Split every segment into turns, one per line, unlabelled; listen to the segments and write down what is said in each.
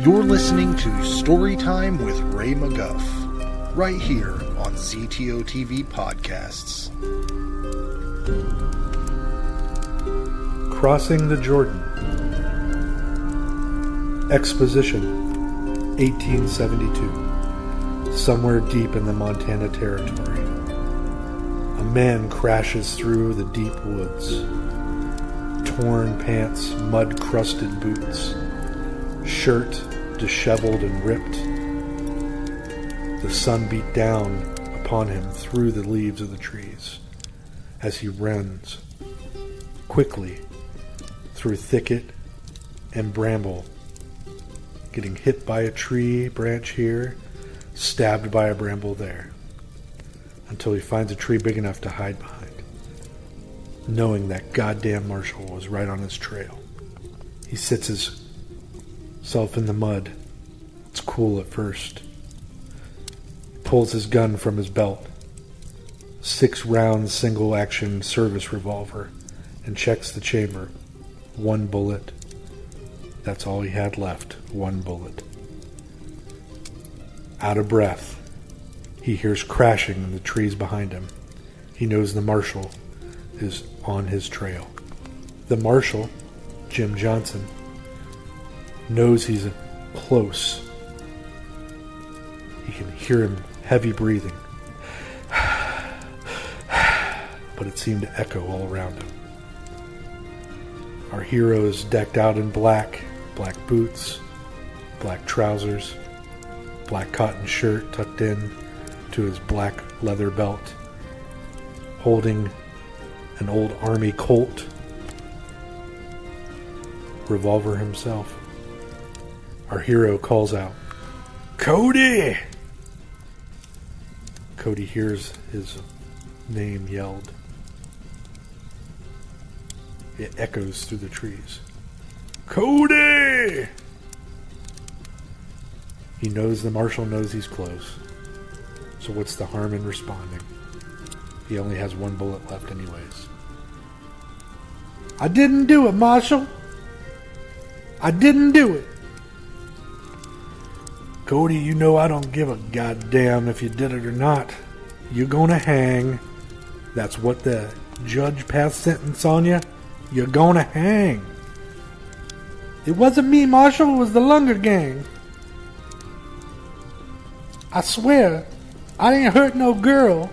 You're listening to Storytime with Ray McGuff, right here on ZTO TV Podcasts.
Crossing the Jordan. Exposition, 1872. Somewhere deep in the Montana Territory. A man crashes through the deep woods. Torn pants, mud-crusted boots. Shirt disheveled and ripped. The sun beat down upon him through the leaves of the trees as he runs quickly through thicket and bramble, getting hit by a tree branch here, stabbed by a bramble there, until he finds a tree big enough to hide behind, knowing that goddamn Marshall was right on his trail. He sits himself in the mud. It's cool at first. Pulls his gun from his belt, 6-round single-action service revolver, and checks the chamber. 1 bullet. That's all he had left. 1 bullet. Out of breath, he hears crashing in the trees behind him. He knows the marshal is on his trail. The marshal, Jim Johnson, knows he's close. He can hear him heavy breathing. But it seemed to echo all around him. Our hero is decked out in black boots, black trousers, black cotton shirt tucked in to his black leather belt, holding an old army Colt revolver himself. Our hero calls out, "Cody!" Cody hears his name yelled. It echoes through the trees. "Cody!" He knows the marshal knows he's close. So what's the harm in responding? He only has 1 bullet left anyways. "I didn't do it, Marshal. I didn't do it." "Cody, you know I don't give a goddamn if you did it or not. You're gonna hang. That's what the judge passed sentence on you. You're gonna hang." "It wasn't me, Marshal. It was the Lunger gang. I swear, I didn't hurt no girl."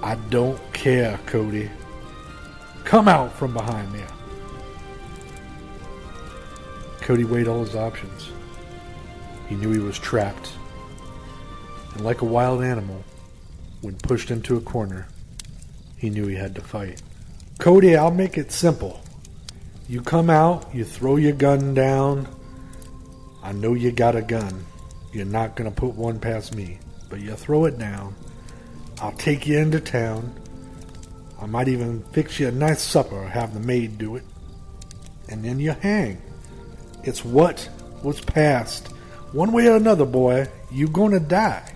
"I don't care, Cody. Come out from behind me." Cody weighed all his options. He knew he was trapped. And like a wild animal, when pushed into a corner, he knew he had to fight. "Cody, I'll make it simple. You come out, you throw your gun down. I know you got a gun. You're not going to put one past me. But you throw it down. I'll take you into town. I might even fix you a nice supper or have the maid do it. And then you hang. It's what was passed. One way or another, boy, you're going to die."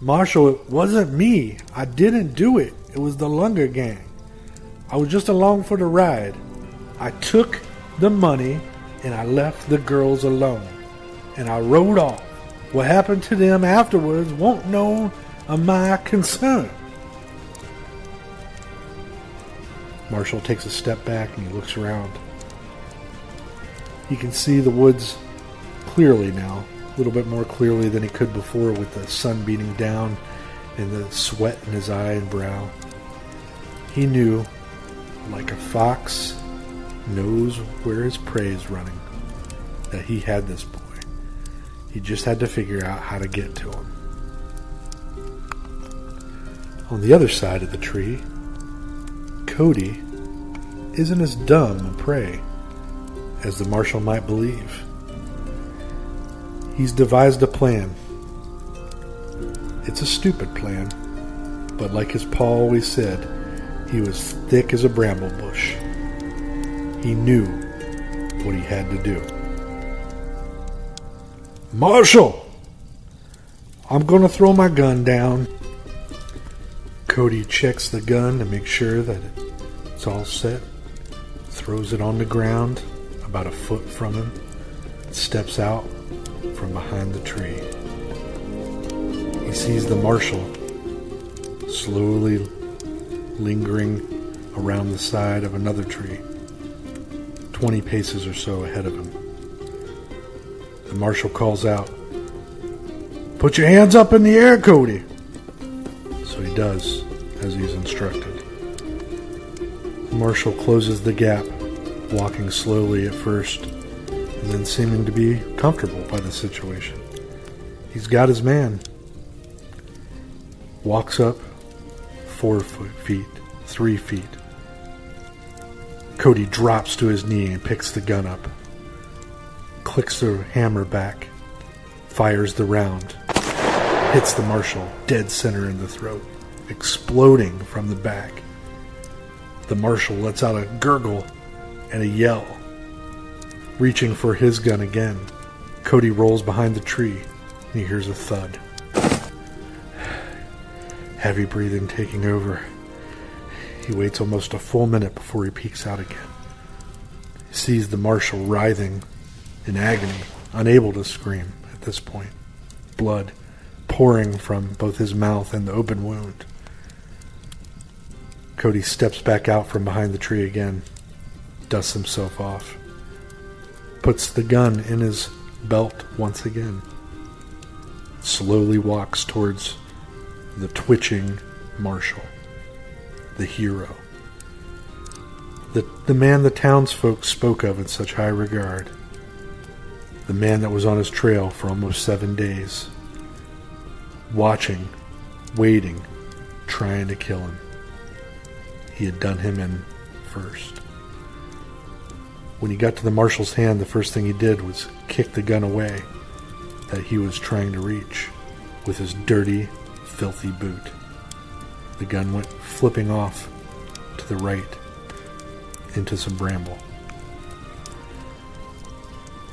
"Marshal, it wasn't me. I didn't do it. It was the Lunger gang. I was just along for the ride. I took the money and I left the girls alone. And I rode off. What happened to them afterwards won't know of my concern." Marshal takes a step back and he looks around. He can see the woods clearly now, a little bit more clearly than he could before, with the sun beating down and the sweat in his eye and brow. He knew, like a fox knows where his prey is running, that he had this boy. He just had to figure out how to get to him. On the other side of the tree, Cody isn't as dumb a prey as the marshal might believe. He's devised a plan. It's a stupid plan, but like his pa always said, he was thick as a bramble bush. He knew what he had to do. "Marshal, I'm going to throw my gun down." Cody checks the gun to make sure that it's all set, throws it on the ground about a foot from him, steps out from behind the tree. He sees the marshal slowly lingering around the side of another tree, 20 paces or so ahead of him. The marshal calls out, "Put your hands up in the air, Cody." So he does, as he's instructed. The marshal closes the gap, walking slowly at first, and then seeming to be comfortable by the situation. He's got his man. Walks up 4 feet, 3 feet. Cody drops to his knee and picks the gun up. Clicks the hammer back. Fires the round. Hits the marshal dead center in the throat, exploding from the back. The marshal lets out a gurgle and a yell. Reaching for his gun again, Cody rolls behind the tree and he hears a thud. Heavy breathing taking over. He waits almost a full minute before he peeks out again. He sees the marshal writhing in agony, unable to scream at this point. Blood pouring from both his mouth and the open wound. Cody steps back out from behind the tree again, dusts himself off, puts the gun in his belt once again, slowly walks towards the twitching marshal, the hero, the man the townsfolk spoke of in such high regard, the man that was on his trail for almost 7 days, watching, waiting, trying to kill him. He had done him in first. When he got to the marshal's hand, the first thing he did was kick the gun away that he was trying to reach with his dirty, filthy boot. The gun went flipping off to the right into some bramble.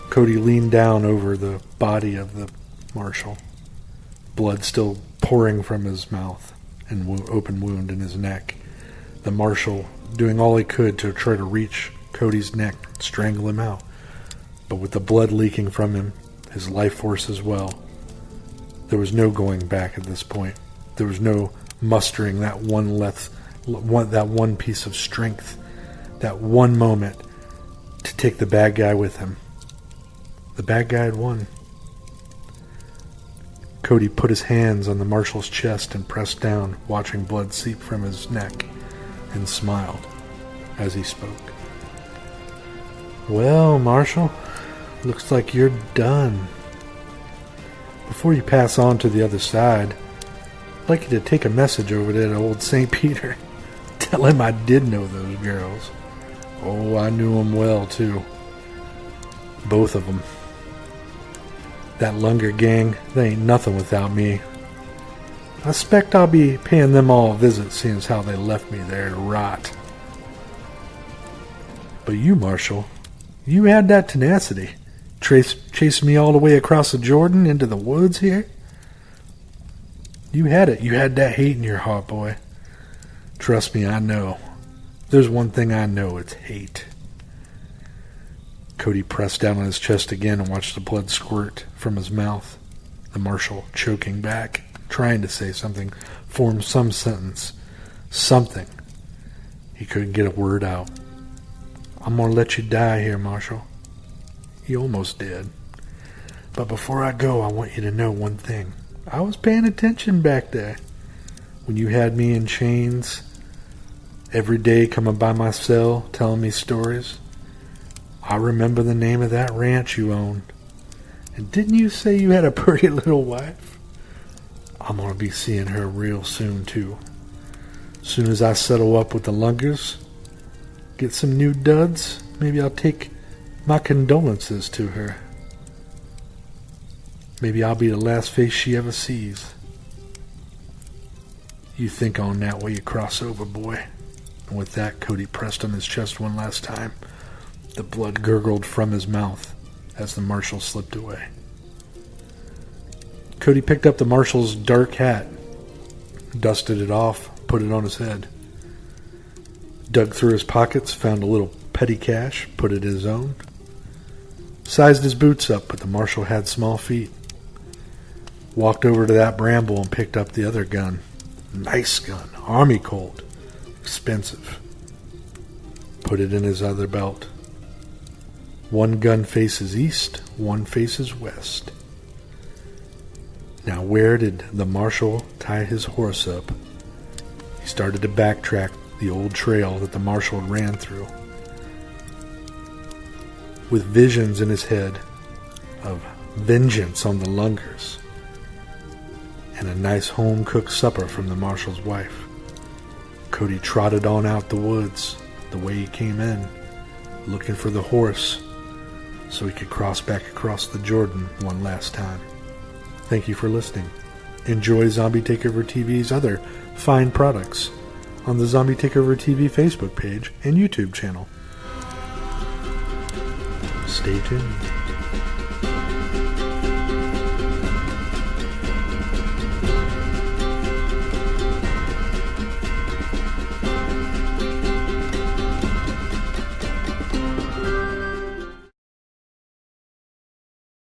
Cody leaned down over the body of the marshal, blood still pouring from his mouth and open wound in his neck. The marshal doing all he could to try to reach Cody's neck, strangle him out. But with the blood leaking from him, his life force as well, there was no going back at this point. There was no mustering that one piece of strength, that one moment to take the bad guy with him. The bad guy had won. Cody put his hands on the marshal's chest and pressed down, watching blood seep from his neck, and smiled as he spoke. "Well, Marshal, looks like you're done. Before you pass on to the other side, I'd like you to take a message over to old St. Peter. Tell him I did know those girls. Oh, I knew them well, too. Both of them. That Lunger gang, they ain't nothing without me. I expect I'll be paying them all a visit, seeing as how they left me there to rot. But you, Marshal, you had that tenacity. Chasing me all the way across the Jordan into the woods here. You had it. You had that hate in your heart, boy. Trust me, I know. There's one thing I know, it's hate." Cody pressed down on his chest again and watched the blood squirt from his mouth. The marshal choking back, trying to say something, form some sentence. Something. He couldn't get a word out. "I'm going to let you die here, Marshal." He almost did. "But before I go, I want you to know one thing. I was paying attention back there. When you had me in chains, every day coming by my cell, telling me stories. I remember the name of that ranch you owned. And didn't you say you had a pretty little wife? I'm going to be seeing her real soon, too. Soon as I settle up with the Lungers, get some new duds, maybe I'll take my condolences to her. Maybe I'll be the last face she ever sees. You think on that while you cross over, boy." And with that, Cody pressed on his chest one last time. The blood gurgled from his mouth as the marshal slipped away. Cody picked up the marshal's dark hat, dusted it off, put it on his head. Dug through his pockets, found a little petty cash, put it in his own. Sized his boots up, but the marshal had small feet. Walked over to that bramble and picked up the other gun. Nice gun, Army Colt, expensive. Put it in his other belt. One gun faces east, one faces west. Now where did the marshal tie his horse up? He started to backtrack the old trail that the marshal ran through. With visions in his head of vengeance on the Lungers and a nice home-cooked supper from the marshal's wife, Cody trotted on out the woods the way he came in, looking for the horse so he could cross back across the Jordan one last time. Thank you for listening. Enjoy Zombie Takeover TV's other fine products on the Zombie Takeover TV Facebook page and YouTube channel. Stay tuned.